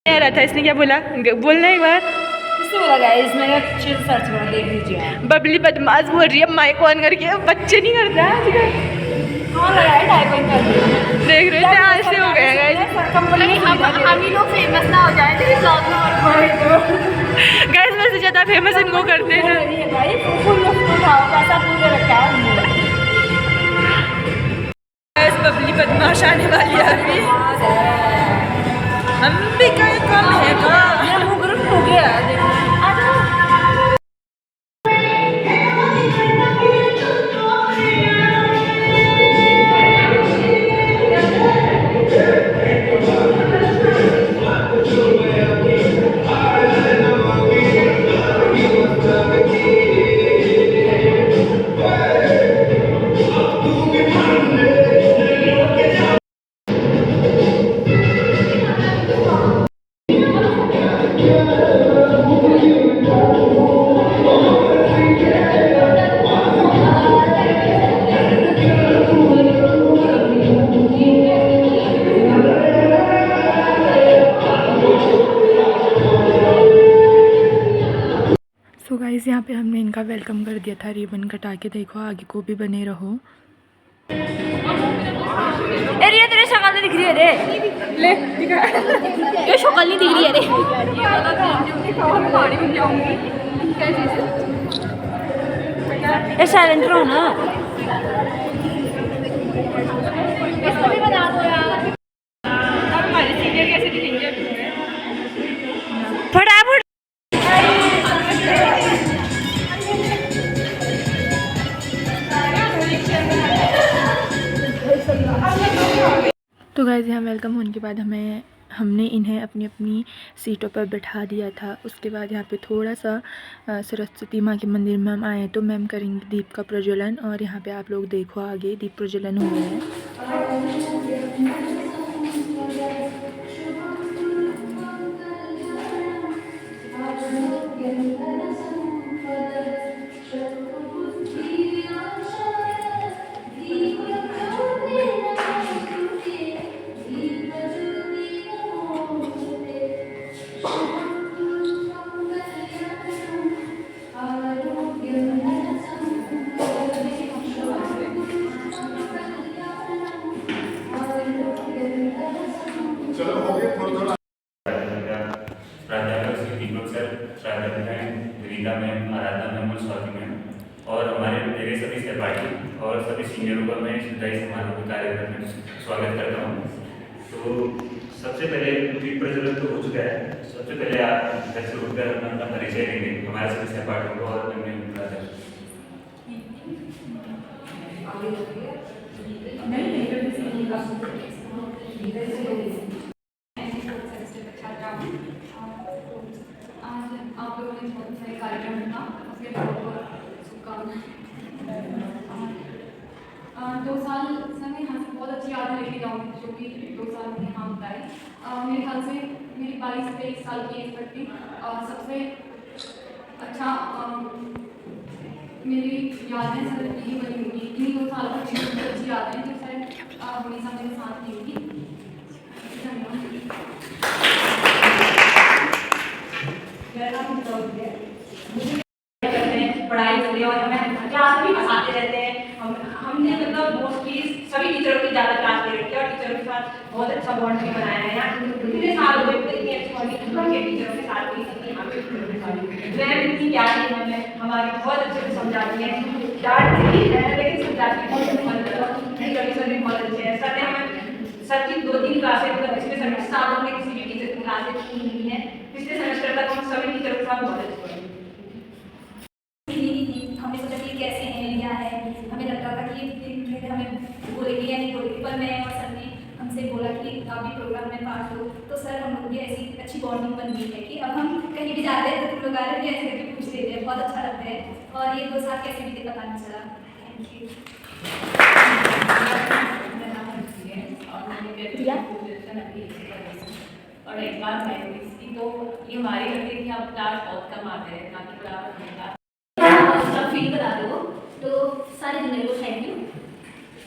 आ रहा था, इसने क्या बोला? बोलना एक बार। किसने बोला गाइस? मैंने अच्छे से सर्च करा, देख लीजिए। बबली बदमाश बोल रही है माइक ऑन करके, बच्चे नहीं करता है आजकल। हाँ लगाया टाइपिंग कर, देख रहे थे आज से हो गया गाइस। कंपनी हम ही लोग फेमस ना हो जाए तो ब्लॉग में गाइस वैसे ज़्यादा फेमस इनको करते हैं भाई। फुल उठाओ, पैसा पूरे रखा है। गाइस बबली बदमाश आने वाली है अभी। हम भी कहीं कम है का मेरा मुंह गर्म हो गया है, देखो। सो गाइस यहाँ पे हमने इनका वेलकम कर दिया था रिबन कटा के। देखो आगे को भी बने रहो। अरे तेरे शक्ल नहीं दिख रही है रे, ले दिखा। ये शक्ल नहीं दिख रही है रे। ये साइलेंट रहो ना। इसको भी बना दो यार। हमारे सीनियर कैसे दिखेंगे? फटाफट। तो गाइस यहाँ वेलकम होने के बाद हमने इन्हें अपनी अपनी सीटों पर बैठा दिया था। उसके बाद यहाँ पे थोड़ा सा सरस्वती माँ के मंदिर में हम आए तो मैम करेंगे दीप का प्रज्वलन। और यहाँ पे आप लोग देखो आगे दीप प्रज्वलन हो रहा है। और हमारे मेरे सभी सहपाठी और सभी सीनियरों का मैं शुद्धाई समारोह के कार्यक्रम में स्वागत करता हूँ। तो सबसे पहले दीप प्रज्वलन तो हो चुका है। सबसे पहले आप घर से उठकर अपना परिचय देंगे हमारे सभी सहपाठियों को और अन्य आप लोगों ने बहुत सारे कार्यक्रम रखा, उसके बहुत शुभकामनाएं। 2 साल सर मैं यहाँ से बहुत अच्छी यादें लेके जाऊँगी जो कि 2 साल में यहाँ बताए। मेरे ख्याल से मेरी 22 से 23 साल की एज तक थी। सबसे अच्छा मेरी यादें सर यही बनी होगी, इन्हीं 2 साल की सबसे अच्छी यादें जो सर हमेशा मेरे साथ थी होगी। पढ़ाई करते हैं और हमें क्लास में भी हंसाते रहते हैं। हमने मतलब मोस्टली सभी टीचरों की ज़्यादा क्लास ले रखी है और टीचरों के साथ बहुत अच्छा बॉन्ड भी बनाया है। यहाँ कितने साल हो गए इतनी अच्छी बॉन्डिंग के टीचरों के साथ भी इतनी मैम इतनी प्यारी है, हमें हमारी बहुत अच्छे से समझाती है, डांटती है लेकिन समझाती है सर भी बहुत अच्छे हैं। सर ने हमें सर की 2-3 क्लासें मतलब पिछले सेमेस्टर सालों में किसी भी टीचर की क्लासें की नहीं है। पिछले सेमेस्टर तक हम सभी टीचरों के साथ बहुत अच्छे पढ़े। हमने सोचा कि कैसे हैं क्या है, हमें लगता था कि हमें बोलेगी या नहीं बोलेगी, पर मैं और सर ने हमसे बोला कि आप भी प्रोग्राम में पार्ट लो। तो सर हम लोग की ऐसी अच्छी बॉन्डिंग बन गई है कि अब हम कहीं भी जाते हैं तो तुम लोग आ रहे हैं ऐसे करके पूछ लेते हैं, बहुत अच्छा लगता है। और ये 2 साल कैसे बीते पता नहीं चला। Thank you. और एक बार मैं इसकी तो ये हमारी लगती है कि आप क्लास बहुत कम आते हैं, काफ़ी बड़ा सब फील बता दो तो सारे जने को थैंक यू।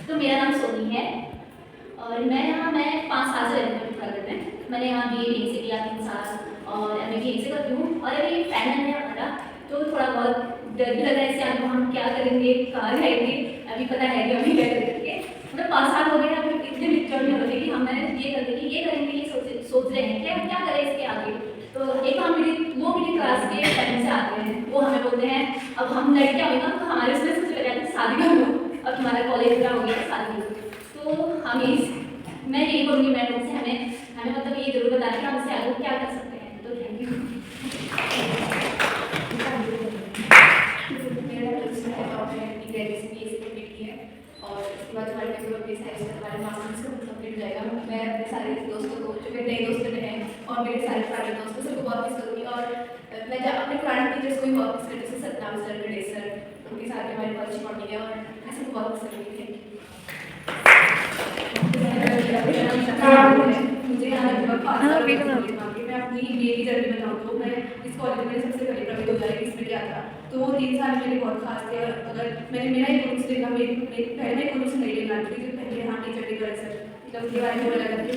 तो मेरा नाम सोनी है और मैं 5 साल से रहती हूँ उत्तराखंड में। मैंने यहाँ BA यहीं से किया 3 साल और MA भी यहीं से करती हूँ। और अभी फाइनल है हमारा, तो थोड़ा बहुत डर भी लग रहा है इससे आगे हम क्या करेंगे, कहाँ जाएंगे, अभी पता है कि अभी क्या करेंगे। मतलब 5 साल हो गए, अभी इतने मिक्सचर में होते कि हम ये करेंगे, ये करेंगे, ये सोच रहे हैं क्या क्या करें इसके आगे। तो एक हम मिडिल क्लास के टाइम से आते हैं, वो हमें बोलते हैं अब हम लड़कियाँ होंगे ना तो हमारे उसमें सबसे पहले आते हैं शादी कर लो, अब तुम्हारा कॉलेज पूरा हो गया शादी कर लो। तो हम मैं यही बोलूँगी मैडम से, हमें मतलब ये जरूर बताएं कि हम इससे आगे क्या कर सकते हैं। तो थैंक यू। मेरा ग्रेजुएशन BA से कंप्लीट की है और उसके बाद हमारे हमारे मास्टर्स कंप्लीट हो जाएगा। मैं अपने सारे दोस्तों को, जो मेरे नए दोस्त बने हैं और मेरे सारे पुराने दोस्तों सबको बहुत मिस करूँगी। और मैं जब अपने पुराने टीचर्स को भी बहुत मिस करती हूँ, सतनाम सर, गणेश सर, उनके साथ में हमारी बहुत अच्छी बॉन्डिंग है और मैं सबको बहुत मिस करूँगी। Thank you. मुझे यहाँ लगभग 5 साल मैं अपनी BA की जर्नी बताऊँ तो मैं इस कॉलेज में सबसे पहले प्रवेश 2021 में किया था, तो वो 3 साल मेरे बहुत खास थे। और अगर मेरा एक ग्रुप लेना, पहले ग्रुप से नहीं लेना, क्योंकि पहले यहाँ टीचर थे गणेश सर, मतलब उनके बारे में बोला जाता है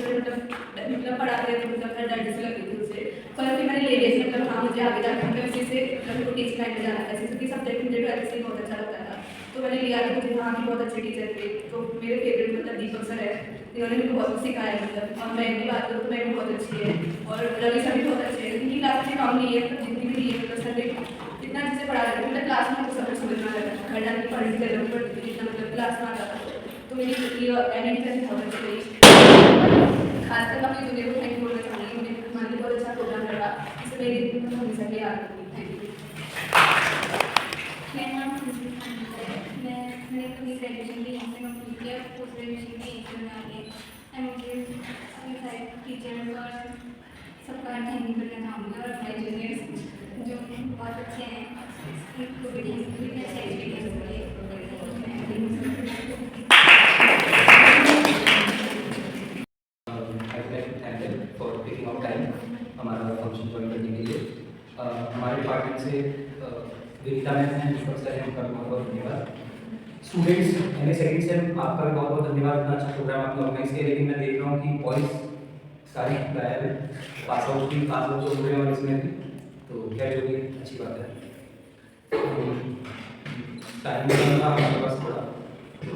मतलब पढ़ाते थे, मतलब मैं डर से लगती थी उससे। पर फिर मैंने ले लिया, मतलब हाँ मुझे आगे जाकर मैं उसी से मतलब टीचिंग लाइन में जाना था, क्योंकि सब्जेक्ट मुझे वैसे ही बहुत अच्छा लगता था। तो मैंने लिया कि मुझे हाँ भी बहुत अच्छे टीचर थे। तो मेरे फेवरेट मतलब दीपक सर है, इन्होंने मुझे बहुत सिखाया मतलब। और मैं इनकी बात करूँ तो मैं भी बहुत अच्छी है और रवि सर भी बहुत अच्छे हैं। इनकी क्लास में काम नहीं है, मतलब जितनी भी है मतलब सर जितना अच्छे से पढ़ा रहे थे, मतलब क्लास में सब कुछ समझना रहता था, घर जाके पढ़ने की जरूरत पड़ती थी, जितना मतलब क्लास में आता था। तो मेरी MA की बहुत अच्छी रही। खासकर मैं अपनी जूनियर को थैंक यू बोलना चाहूँगी, उन्हें हमारे लिए बहुत अच्छा प्रोग्राम लगा, इससे मेरी हमेशा के याद रखूँगी। Thank you. मैंने अपनी ग्रेजुएशन भी यहीं से कंप्लीट किया, पोस्ट ग्रेजुएशन भी यहीं से बना के। मुझे अपने सारे टीचर्स और सबका थैंक यू करना चाहूँगी और हमारे जूनियर्स जो बहुत अच्छे हैं, उनको भी अच्छा एक्सपीरियंस मिले। फॉर टेकिंग आउट टाइम हमारा फंक्शन ज्वाइन करने के लिए। हमारे डिपार्टमेंट से विनीता मैम हैं, विश्वास सर हैं, उनका बहुत बहुत धन्यवाद। स्टूडेंट्स MA सेकेंड सेम, आपका भी बहुत बहुत धन्यवाद, इतना अच्छा प्रोग्राम आपने ऑर्गेनाइज किया। लेकिन मैं देख रहा हूँ कि बॉयज़ सारे गायब हैं, पास आउट तो हो रहे हैं और इसमें भी, तो क्या जो भी अच्छी बात है। टाइम था हमारे पास थोड़ा, तो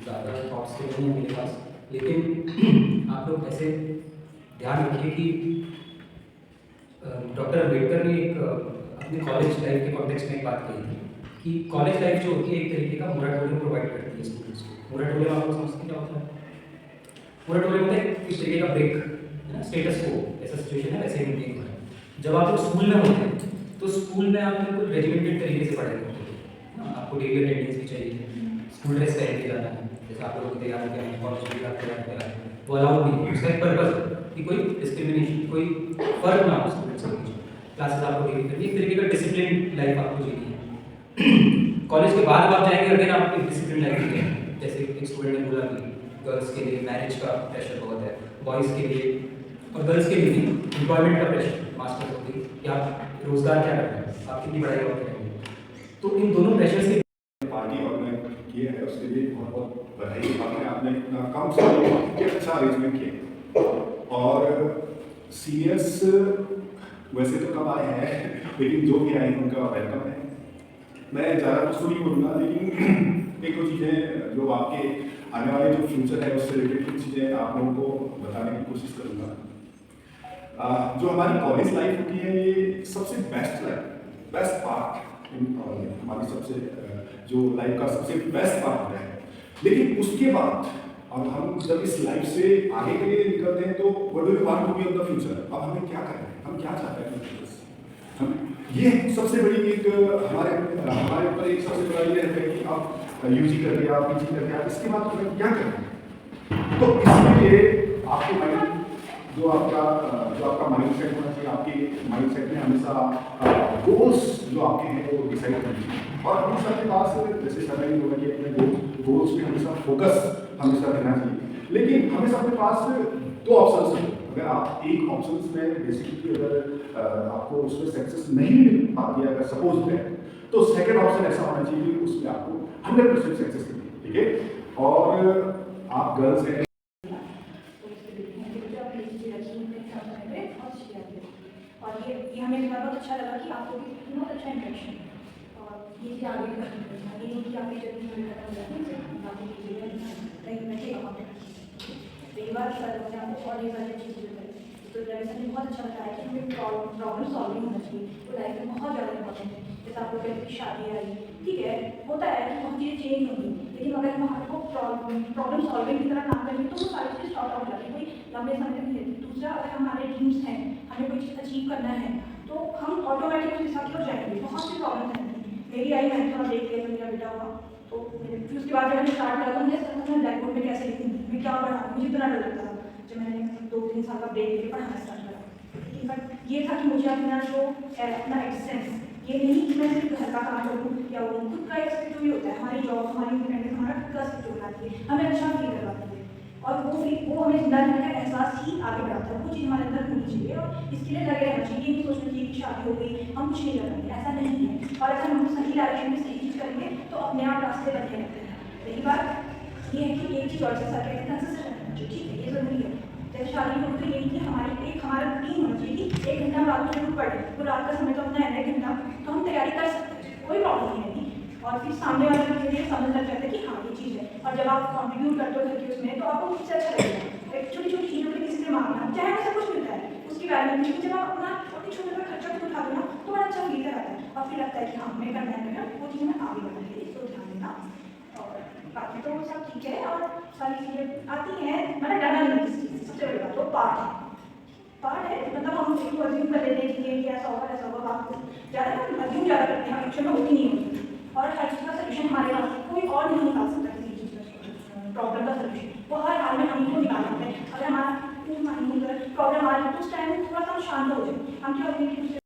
ज़्यादा थॉट्स तो नहीं है मेरे पास, लेकिन आप लोग ऐसे ध्यान रखिए कि डॉक्टर अम्बेडकर ने एक अपने कॉलेज लाइफ के कॉन्टेक्स्ट में एक बात कही थी कि कॉलेज लाइफ जो होती है एक तरीके का मोराटोरियम प्रोवाइड करती है स्टूडेंट्स को। मोराटोरियम आप लोग समझते क्या होता है? मोराटोरियम होता है इस तरीके का ब्रेक है ना, स्टेटस को, ऐसा सिचुएशन है वैसे ही मेंटेन हो रहा है। जब आप लोग स्कूल में होते हैं तो स्कूल में आप बिल्कुल रेजिमेंटेड तरीके से पढ़ाई करते हैं, आपको डेली अटेंडेंस भी चाहिए, स्कूल ड्रेस पहन के जाना है, जैसे आप लोग तैयार होते हैं कॉलेज में तैयार है, वो अलाउड नहीं है। उसका एक पर्पज है कि कोई डिस्क्रिमिनेशन, कोई फर्क ना हो स्टूडेंट्स के बीच। क्लासेस आपको डेली करनी है, एक तरीके का डिसिप्लिन लाइफ आपको जीनी है। कॉलेज के बाद आप जाएंगे अगेन आप एक डिसिप्लिन लाइफ जीते हैं। जैसे एक स्टूडेंट ने बोला कि गर्ल्स के लिए मैरिज का प्रेशर बहुत है, बॉयज़ के लिए और गर्ल्स के लिए भी एम्प्लॉयमेंट का प्रेशर, मास्टर्स होती है कि आप रोजगार क्या करते हैं, आप कितनी पढ़ाई और करेंगे। तो इन दोनों प्रेशर से पार्टी ऑर्गेनाइज की है, उसके लिए बहुत बहुत बधाई। आपने इतना कम समय में अच्छा अरेंजमेंट किया। और सीनियर्स वैसे तो कम आए हैं, लेकिन जो भी आए उनका वेलकम है। मैं ज़्यादा कुछ नहीं बोलूँगा, लेकिन एक दो चीज़ें जो आपके आने वाले जो फ्यूचर है उससे रिलेटेड कुछ चीज़ें आप लोगों को बताने की कोशिश करूँगा। जो हमारी कॉलेज लाइफ होती है ये सबसे बेस्ट पार्ट हमारी सबसे जो लाइफ का सबसे बेस्ट पार्ट होता है। लेकिन उसके बाद अब हम जब इस लाइफ से आगे के लिए निकलते हैं तो what do we want to be in the future, अब हमें क्या करना है, हम क्या चाहते हैं फ्यूचर से। ये सबसे बड़ी एक हमारे ऊपर एक सबसे बड़ा ये है कि आप UG कर लिया, PG कर लिया, इसके बाद हमें क्या करना है। तो इसके लिए आपके माइंड जो आपका माइंड सेट होना चाहिए, आपके माइंड सेट में हमेशा गोल्स जो आपके हैं वो डिसाइड करनी चाहिए। और हम सबके पास जैसे सर ने बोला कि अपने गोल्स पे हमेशा फोकस हमेशा रहना चाहिए। लेकिन हमेशा अपने पास दो ऑप्शंस हैं। अगर आप एक ऑप्शन में बेसिकली अगर आपको उसमें सक्सेस नहीं मिल पाती है, अगर सपोज दैट, तो सेकंड ऑप्शन ऐसा होना चाहिए कि उसमें आपको 100% सक्सेस मिले। ठीक है, और आप गर्ल्स हैं और ये हमें बहुत अच्छा लगा कि आपको भी बहुत अच्छा इंटरेक्शन और ये चीज़ आगे भी करनी पड़ेगा, ये नहीं कि आपकी जल्दी में खत्म हो जाती है, बाकी कीजिएगा नहीं बैठेगा वहाँ पे। कई बार सर ने आपको और ये सारी चीज़ें बताई, तो रवि सर ने बहुत अच्छा बताया कि हमें प्रॉब्लम सॉल्विंग होना चाहिए, तो लाइफ में बहुत ज़्यादा इंपॉर्टेंट है। जैसे आप लोग कहते हैं शादी आई, ठीक है, होता है कि बहुत चीज़ें चेंज होंगी, लेकिन अगर हम आपको प्रॉब्लम सॉल्विंग की तरह काम करेंगे तो वो सारी चीज़ें शॉर्ट आउट जाती है, कोई लंबे समय तक नहीं रहती। दूसरा, अगर हमारे ड्रीम्स हैं, हमें कोई चीज़ अचीव करना है, तो हम ऑटोमेटिक उसके साथ हो जाएंगे। बहुत सी प्रॉब्लम है, मेरी आई, मैंने थोड़ा देख लिया, मेरा बेटा हुआ, तो फिर उसके बाद जब मैंने स्टार्ट करा तो मुझे समझ में ब्लैक बोर्ड में कैसे लिखूँगी, मैं क्या पढ़ाऊँ, मुझे इतना डर लगता था जब मैंने 2-3 साल का ब्रेक लेके पढ़ाना स्टार्ट करा। बट ये था कि मुझे अपना जो अपना एक्सटेंस, ये नहीं कि मैं सिर्फ घर का काम करूँ या वो खुद का एक्सपेक्ट जो भी होता है, हमारी जॉब, हमारी इंडिपेंडेंस, हमारा खुद का एक्सपेक्ट होना है, हमें अच्छा फील करवाती है और वो हमें जिंदा रहने का एहसास ही आगे बढ़ाता है। वो चीज़ हमारे अंदर होनी चाहिए और इसके लिए लगे रहना चाहिए। ये नहीं सोचना चाहिए कि शादी हो गई हम कुछ नहीं करेंगे, ऐसा नहीं है। और अगर हम सही डायरेक्शन में सही चीज़ करेंगे तो अपने आप रास्ते बने रहते हैं। रही बात ये है कि एक चीज़ और से सर कहते हैं कंसिस्टेंट रहना चाहिए, ठीक है, ये ज़रूरी है। जैसे शादी हो तो यही कि हमारा रूटीन होना चाहिए कि 1 घंटा हम रात को जरूर पढ़े, तो रात का समय तो अपना है 1 घंटा, तो हम तैयारी कर सकते हैं, कोई प्रॉब्लम नहीं है। और फिर सामने वाले को ये समझ लग जाता है कि हाँ ये चीज़ है, और जब आप कॉन्ट्रीब्यूट करते हो घर के उसमें तो आपको उससे अच्छा लगेगा। एक छोटी छोटी चीज़ों पर किसी से मांगना, चाहे वैसा कुछ मिलता है उसकी वैल्यू नहीं, जब आप अपना छोटे छोटे का खर्चा खुद उठा दो ना तो बड़ा अच्छा फील आता है और फिर लगता है कि हाँ मैं करना है, वो चीज़ में आगे बढ़ना है, इसको ध्यान देना। और बाकी तो सब ठीक है और सारी चीज़ें आती हैं, मतलब डरना नहीं किसी चीज़। सबसे बड़ी बात तो पार्ट है, मतलब हम उसको अज्यूम कर लेते हैं कि ऐसा होगा, बात ज़्यादा ना अज्यूम ज़्यादा करते हैं, एक्चुअल में होती नहीं होती। और हर चीज़ का सोल्यूशन हमारे पास कोई और नहीं निकाल सकता, किसी चीज़ का प्रॉब्लम का सोल्यूशन वो हर हाल में हम ही को निकालना होता है। अगर हमारा प्रॉब्लम आ रही है तो उस टाइम में थोड़ा सा शांत हो जाए, हम क्या होते हैं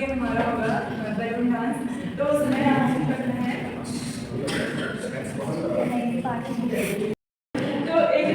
हमारा होगा बैलून डांस, तो उसमें डांस करना है। तो एक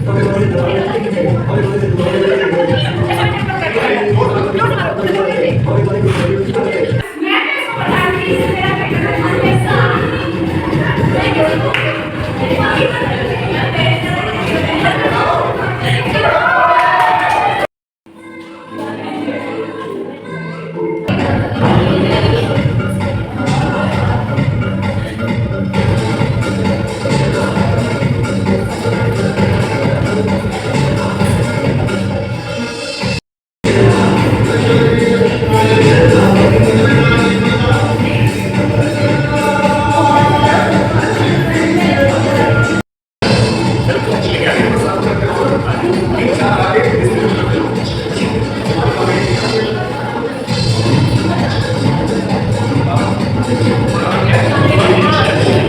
तो